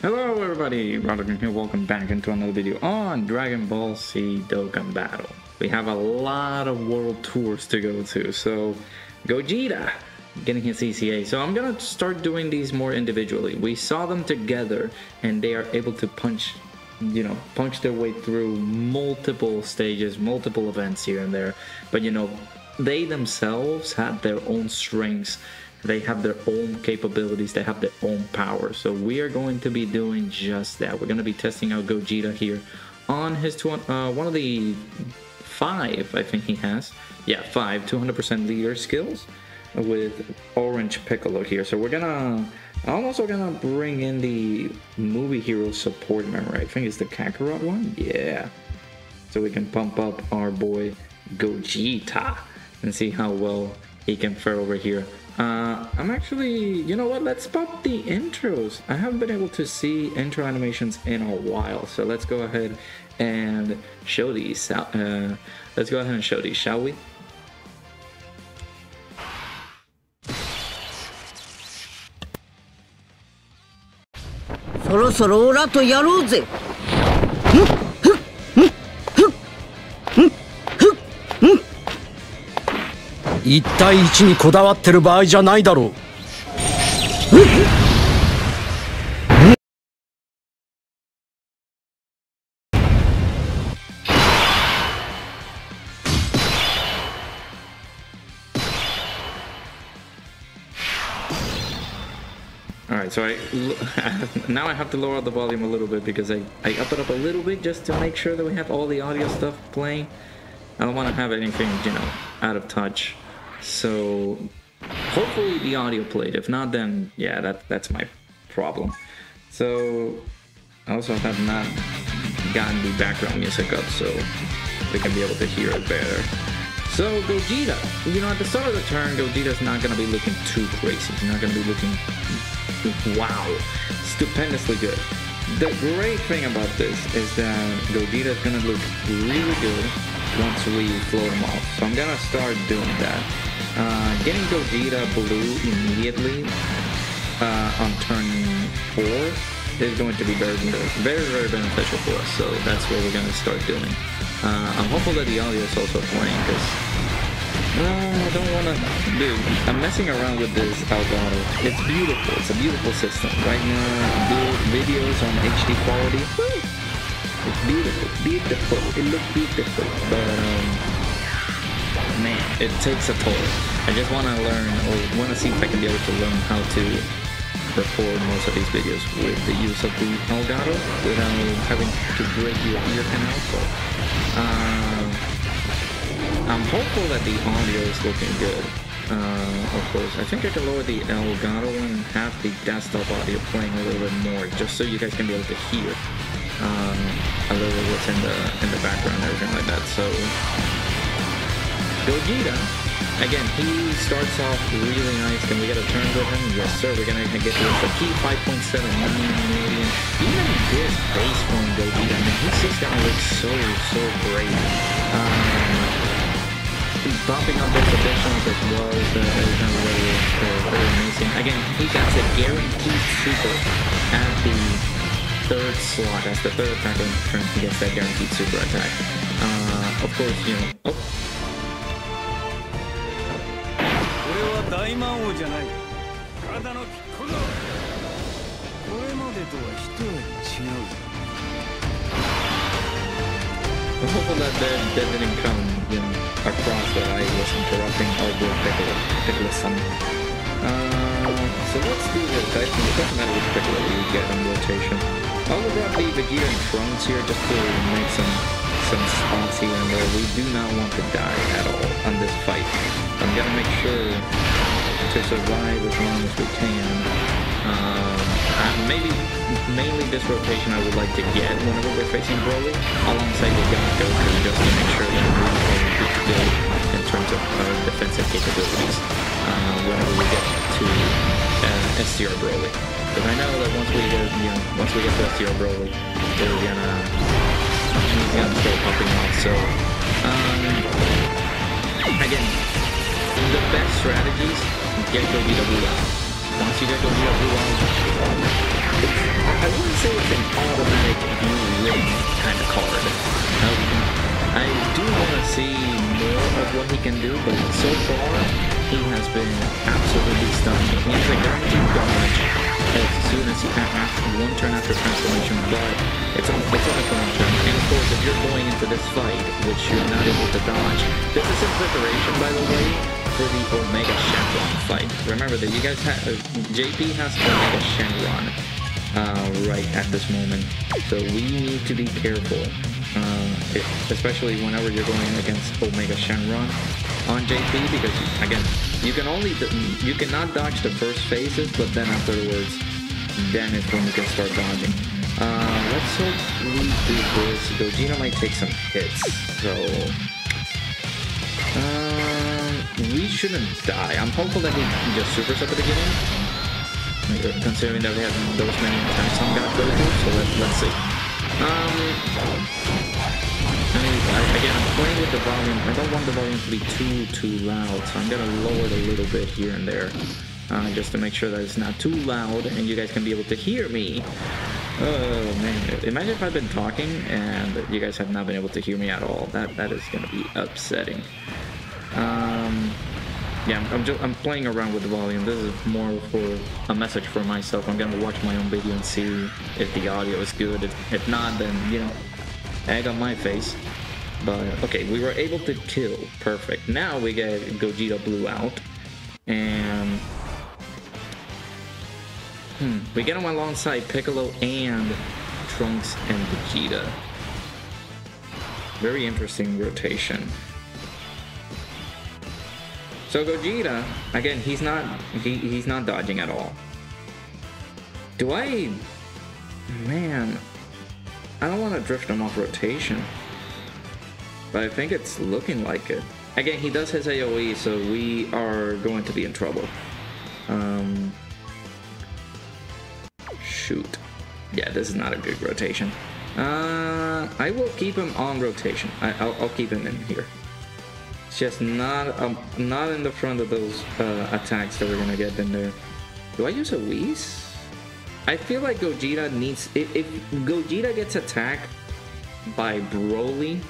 Hello everybody, Redzone here, welcome back into another video on Dragon Ball Z Dokkan Battle. We have a lot of world tours to go to, so Gogeta getting his EZA. So I'm gonna start doing these more individually. We saw them together and they are able to punch their way through multiple stages, multiple events here and there. But they themselves have their own strengths. They have their own capabilities, they have their own power. So we are going to be doing just that. We're going to be testing out Gogeta here on his one of the 5, I think he has. Yeah, 5 200% leader skills with Orange Piccolo here. So I'm also gonna bring in the movie hero support member. I think it's the Kakarot one. Yeah. So we can pump up our boy Gogeta and see how well he can fare over here. I'm actually, you know what, let's pop the intros. I haven't been able to see intro animations in a while, so let's go ahead and show these. Shall we? Soro 1対1にこだわってる場合じゃないだろう。Alright, so now I have to lower the volume a little bit because I up it up a little bit just to make sure that we have all the audio stuff playing. I don't want to have anything, out of touch. So hopefully the audio played. If not, then yeah, that's my problem. So I also have not gotten the background music up so we can be able to hear it better. So Gogeta, at the start of the turn, Gogeta's not gonna be looking too crazy. He's not gonna be looking wow, stupendously good. The great thing about this is that Gogeta's gonna look really good once we float him off. So I'm gonna start doing that. Getting Gogeta blue immediately on turn 4 is going to be very, very beneficial for us. So that's what we're gonna start doing. I'm hopeful that the audio is also playing because I don't wanna I'm messing around with this Elgato. It's beautiful. It's a beautiful system. Right now, videos on HD quality. It's beautiful. It looks beautiful, but man, it takes a toll. I just want to learn, or want to see if I can be able to learn how to record most of these videos with the use of the Elgato without having to break your ear canal. So, I'm hopeful that the audio is looking good. Of course, I think I can lower the Elgato one and have the desktop audio playing a little bit more, just so you guys can be able to hear a little bit what's in the background and everything like that. So Gogeta, again, he starts off really nice. Can we get a turn with him? Yes sir, we're gonna get to a key 5.7 million. Even this base form Gogeta, I mean, he's just gonna look so great. Bumping up those additions as well is very amazing. Again, he got a guaranteed super at the 3rd slot. That's the 3rd attack in turn. He gets that guaranteed super attack. Of course, oh. I'm hopeful that didn't come, across that I was interrupting our boy Piccolo's son. So let's do this. I think it doesn't matter which Piccolo we get on rotation. I'll grab the Vegeta and Trunks here just to make some spots here and there. We do not want to die at all on this fight. I'm gonna make sure to survive as long as we can. Mainly this rotation I would like to get whenever we're facing BROLY, alongside the Goku, just to make sure that we're good in terms of our defensive capabilities whenever we get to STR BROLY. Because I know that once we get to STR BROLY, he's gonna start popping off. So again, the best strategies get Gogeta blue out. Once you get Gogeta blue out, I wouldn't say it's an automatic you win kind of card. I do want to see more of what he can do, but so far he has been absolutely stunning. He has a guaranteed dodge as soon as he one turn after transformation, but it's only for one turn. And of course, if you're going into this fight, which you're not able to dodge, this is in preparation, by the way, for the Omega Shenron fight. Remember that you guys have JP has Omega Shenron right at this moment, so we need to be careful, especially whenever you're going against Omega Shenron on JP, because again, you cannot dodge the first phases, but then afterwards, then is when you can start dodging. Let's hope we do this. Gogeta might take some hits, so we shouldn't die. I'm hopeful that he just supers at the beginning, considering that we have those many attacks on God Goku, so let's see. I mean, again, I'm playing with the volume. I don't want the volume to be too loud, so I'm gonna lower it a little bit here and there, just to make sure that it's not too loud and you guys can be able to hear me. Oh man, imagine if I've been talking and you guys have not been able to hear me at all. That is gonna be upsetting. Yeah, I'm playing around with the volume. This is more for a message for myself. I'm gonna watch my own video and see if the audio is good. If not, then, you know, egg on my face. But okay, we were able to kill. Perfect. Now we get Gogeta Blue out, and we get him alongside Piccolo and Trunks and Vegeta. Very interesting rotation. So Gogeta, again, he's not dodging at all. Man, I don't want to drift him off rotation, but I think it's looking like it. Again, he does his AoE, so we are going to be in trouble. Shoot. Yeah, this is not a good rotation. I will keep him on rotation. I'll keep him in here. It's just not in the front of those attacks that we're gonna get in there. Do I use a Whis? I feel like Gogeta needs... If Gogeta gets attacked by Broly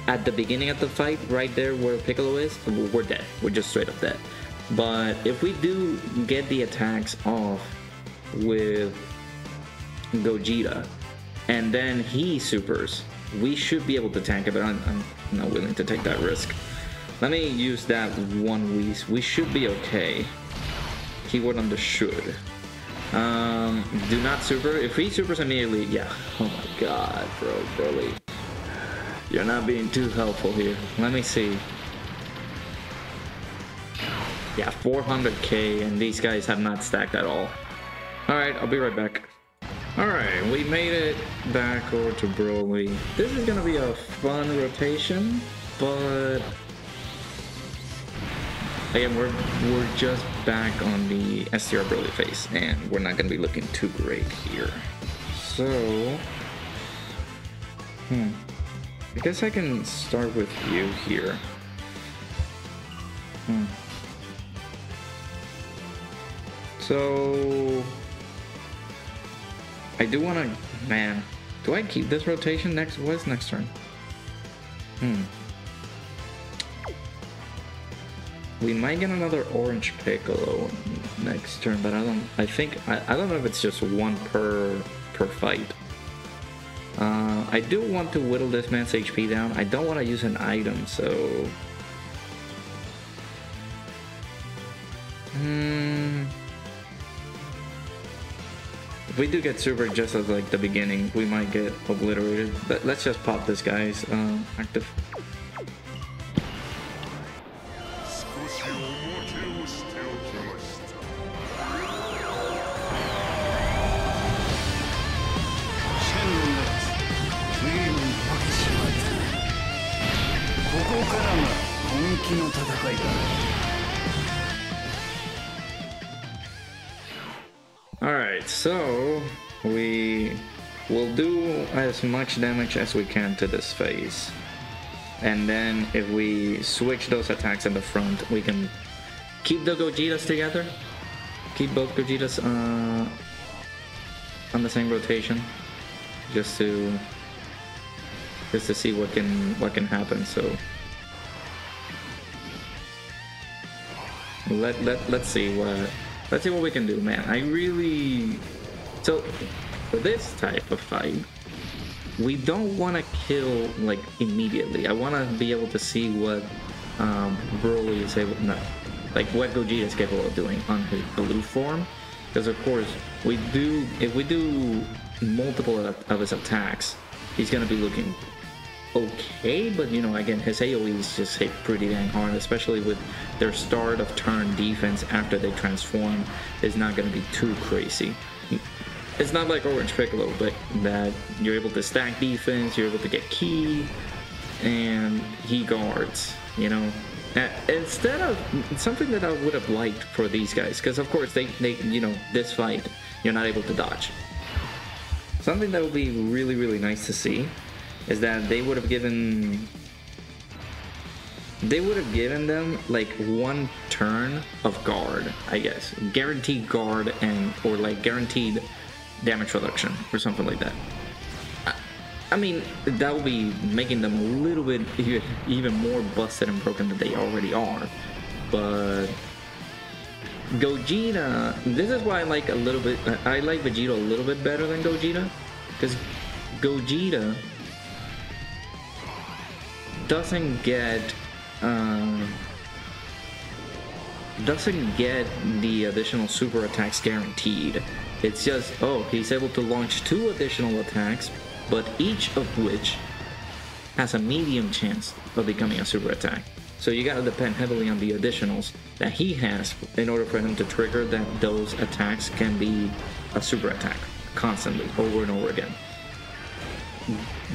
at the beginning of the fight, right there where Piccolo is, we're dead. We're just straight up dead. But if we do get the attacks off with Gogeta, and then he supers, we should be able to tank it, but I'm not willing to take that risk. Let me use that one Whis. We should be okay. Keyword on the should. Do not super. If he supers immediately, yeah. Oh my god, Broly. You're not being too helpful here. Let me see. Yeah, 400k, and these guys have not stacked at all. Alright, I'll be right back. Alright, we made it back over to Broly. This is gonna be a fun rotation, but again, we're just back on the STR Broly phase, and we're not gonna be looking too great here. So, I guess I can start with you here. So, I do want to, man, do I keep this rotation next? What's next turn? We might get another orange Piccolo next turn, but I don't know if it's just one per fight. I do want to whittle this man's HP down. I don't want to use an item, so if we do get super just as like the beginning, we might get obliterated. But let's just pop this guy's active. Alright, so we will do as much damage as we can to this phase. And then if we switch those attacks in the front, we can keep the Gogetas together. Keep both Gogetas on the same rotation, just to see what can happen. So let's see what we can do, man. I really, so for this type of fight, we don't want to kill like immediately. I want to be able to see what BROLY is able, no, like what Gogeta is capable of doing on his blue form, because of course if we do multiple of his attacks, he's gonna be looking okay, but you know, again, his AoEs just hit pretty dang hard, especially with their start of turn defense after they transform is not gonna be too crazy. It's not like Orange Piccolo, but that you're able to stack defense, you're able to get key, and he guards, you know. Instead of something that I would have liked for these guys, because of course they you know, this fight you're not able to dodge. Something that would be really nice to see is that they would have given them like one turn of guard, I guess, guaranteed guard, and or like guaranteed damage reduction or something like that. I mean, that would be making them a little bit even more busted and broken than they already are. But Gogeta, this is why I like I like Vegeta a little bit better than Gogeta, because Gogeta doesn't get the additional super attacks guaranteed. It's just, oh, he's able to launch 2 additional attacks, but each of which has a medium chance of becoming a super attack. So you gotta depend heavily on the additionals that he has in order for him to trigger that those attacks can be a super attack constantly, over and over again.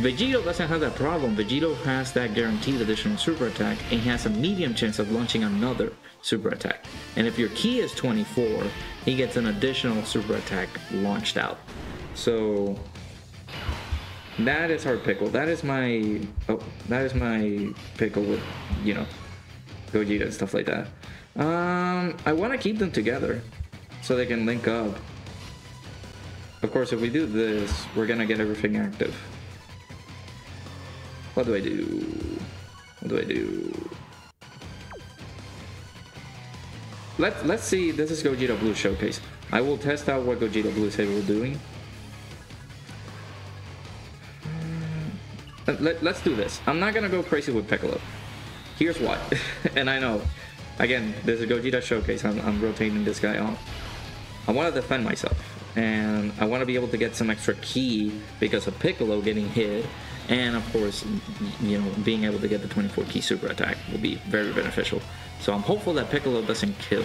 Vegito doesn't have that problem. Vegito has that guaranteed additional super attack, and he has a medium chance of launching another super attack. And if your key is 24, he gets an additional super attack launched out. So that is our pickle. That is my pickle with, you know, Gogeta and stuff like that. I want to keep them together so they can link up. Of course, if we do this, we're gonna get everything active. What do I do? What do I do? Let's see. This is Gogeta Blue Showcase. I will test out what Gogeta Blue is able of doing. Let's do this. I'm not gonna go crazy with Piccolo. Here's why. And I know, again, this is Gogeta Showcase. I'm rotating this guy off. I want to defend myself, and I want to be able to get some extra ki because of Piccolo getting hit, and of course, you know, being able to get the 24 ki super attack will be very beneficial. So I'm hopeful that Piccolo doesn't kill.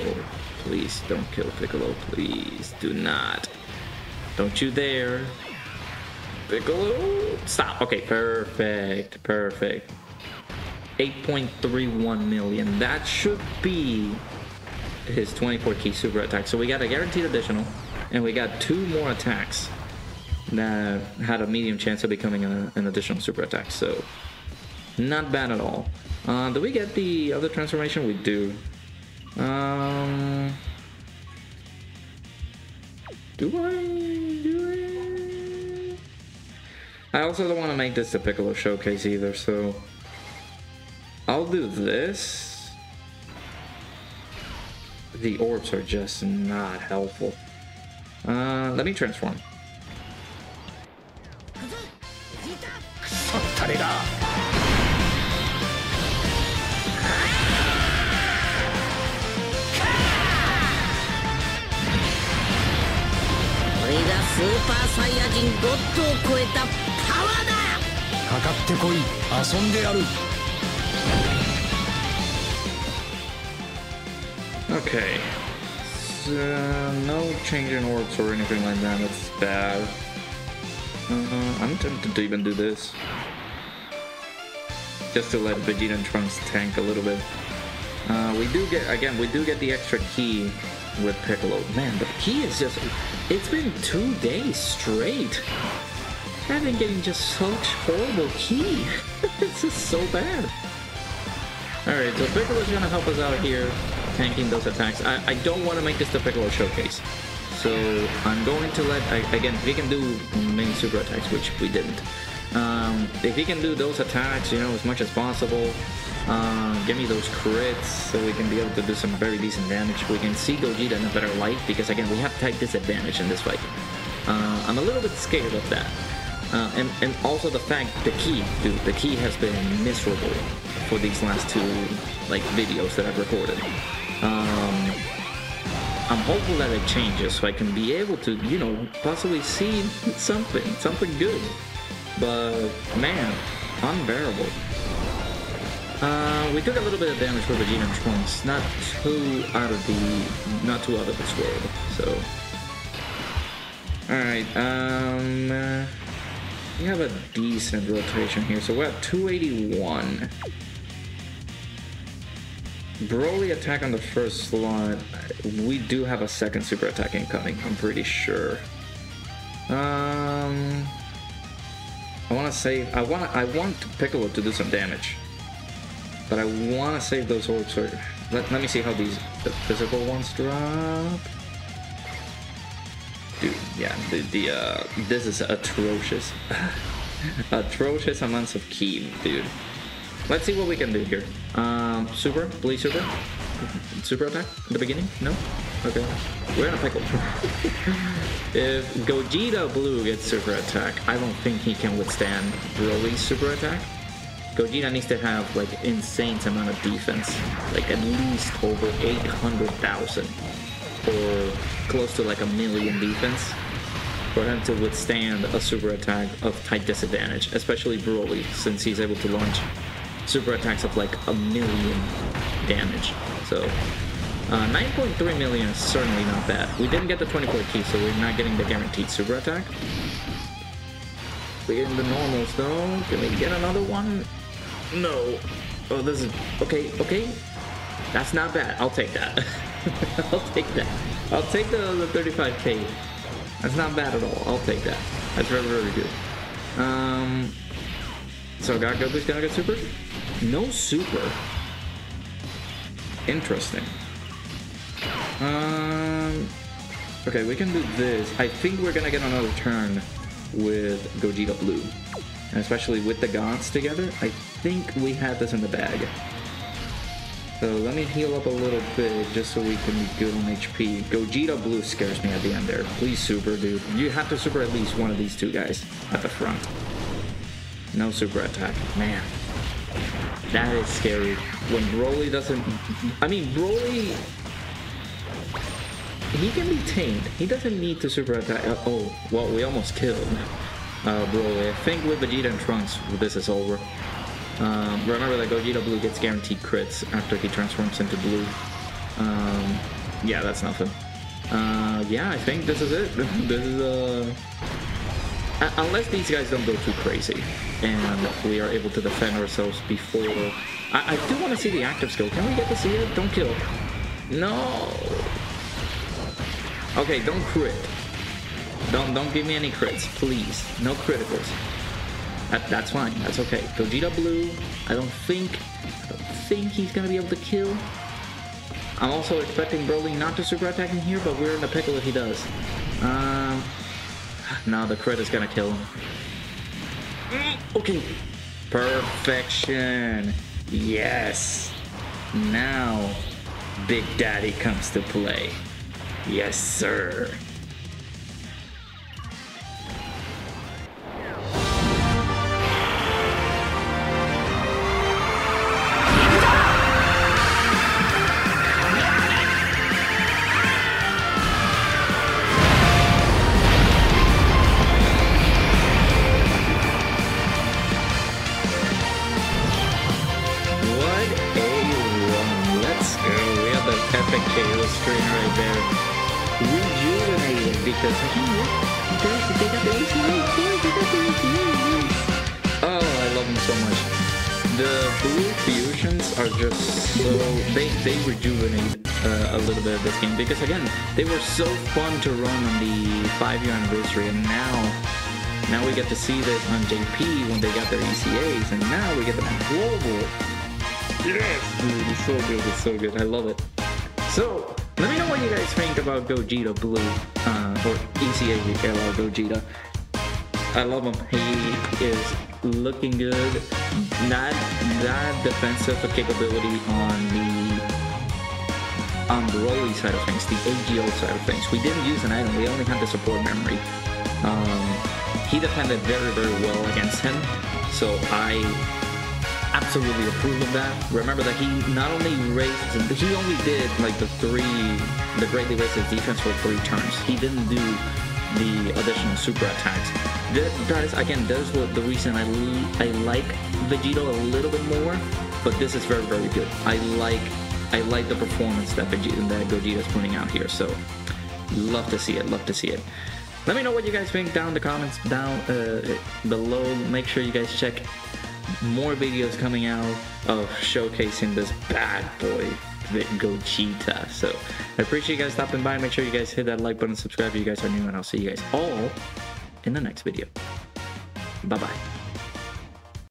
Please don't kill Piccolo. Please do not. Don't you dare. Piccolo, stop. Okay, perfect, perfect. 8.31 million. That should be his 24 ki super attack. So we got a guaranteed additional, and we got 2 more attacks that had a medium chance of becoming an additional super attack. So not bad at all. Do we get the other transformation? We do. I also don't want to make this the Piccolo Showcase either, so I'll do this. The orbs are just not helpful. Let me transform. Okay, so no change in orbs or anything like that. That's bad. I'm tempted to even do this, just to let Vegeta and Trunks tank a little bit. We do get the extra ki with Piccolo. Man, the ki is just, it's been 2 days straight. I've been getting just such horrible ki. It's just so bad. Alright, so Piccolo's gonna help us out here, tanking those attacks. I don't want to make this the Piccolo Showcase. So I'm going to let, again, if he can do main super attacks, which we didn't. If he can do those attacks, you know, as much as possible, give me those crits so we can be able to do some very decent damage. We can see Gogeta in a better light because, again, we have type disadvantage in this fight. I'm a little bit scared of that. And also the fact, the key has been miserable for these last two, like, videos that I've recorded. I'm hopeful that it changes so I can be able to, you know, possibly see something good. But, man, unbearable. We took a little bit of damage for Vegeta and Trunks, not too out of this world, so. Alright, we have a decent rotation here, so we're at 281. Broly attack on the first slot. We do have a second super attack incoming, I'm pretty sure. I want Piccolo to do some damage, but I want to save those orbs for. Let me see how the physical ones drop. Dude, yeah, this is atrocious. Atrocious amounts of ki, dude. Let's see what we can do here. Super, please super. Super attack at the beginning? No? Okay. We're in a pickle. If Gogeta Blue gets super attack, I don't think he can withstand Broly's super attack. Gogeta needs to have like insane amount of defense, like at least over 800,000 or close to like 1 million defense for him to withstand a super attack of type disadvantage, especially Broly, since he's able to launch super attacks of like 1 million damage. So 9.3 million is certainly not bad. We didn't get the 24 ki, so we're not getting the guaranteed super attack. We're getting the normals though. Can we get another one? No. Oh, this is okay. That's not bad. I'll take that. I'll take that. I'll take the 35k. That's not bad at all. I'll take that. That's very, very good. So Goku's gonna get super? No super. Interesting. Okay, we can do this. I think we're gonna get another turn with Gogeta Blue. And especially with the gods together, I think we have this in the bag. So let me heal up a little bit just so we can be good on HP. Gogeta Blue scares me at the end there. Please super, dude. You have to super at least one of these two guys at the front. No super attack. Man. That is scary. When Broly doesn't... I mean, Broly... He can be tamed. He doesn't need to super attack. Oh, well, we almost killed Broly. I think with Vegeta and Trunks, this is over. Remember that Gogeta Blue gets guaranteed crits after he transforms into blue. Yeah, that's nothing. Yeah, I think this is it. This is unless these guys don't go too crazy and we are able to defend ourselves before. I do want to see the active skill. Can we get to see it? Don't kill. No. Okay, don't crit. Don't give me any crits, please. No criticals. That's fine. That's okay. Gogeta Blue. I don't think he's gonna be able to kill. I'm also expecting Broly not to super attack him here, but we're in a pickle if he does. No, the crit is gonna kill him. Okay. Perfection. Yes. Now, Big Daddy comes to play. Yes, sir. Rejuvenated because they got the EZA. Oh, I love them so much. The blue fusions are just so they rejuvenate a little bit of this game because again they were so fun to run on the 5-year anniversary, and now we get to see this on JP when they got their ECAs, and now we get them on global. Yes, dude, it's so good. It's so good. I love it. So Let me know what you guys think about Gogeta Blue, or EZA LR Gogeta. I love him. He is looking good. Not that defensive capability on the BROLY side of things, the AGO side of things. We didn't use an item. We only had the support memory. He defended very, very well against him. So I absolutely approve of that. Remember that he not only he only did like the greatly raised his defense for 3 turns. He didn't do the additional super attacks. That is, again, that is the reason I like Vegito a little bit more, but this is very, very good. I like the performance that Gogeta is putting out here, so love to see it, love to see it. Let me know what you guys think down in the comments down below. Make sure you guys check more videos coming out of showcasing this bad boy Gogeta. So I appreciate you guys stopping by. Make sure you guys hit that like button, subscribe if you guys are new, and I'll see you guys all in the next video. Bye bye.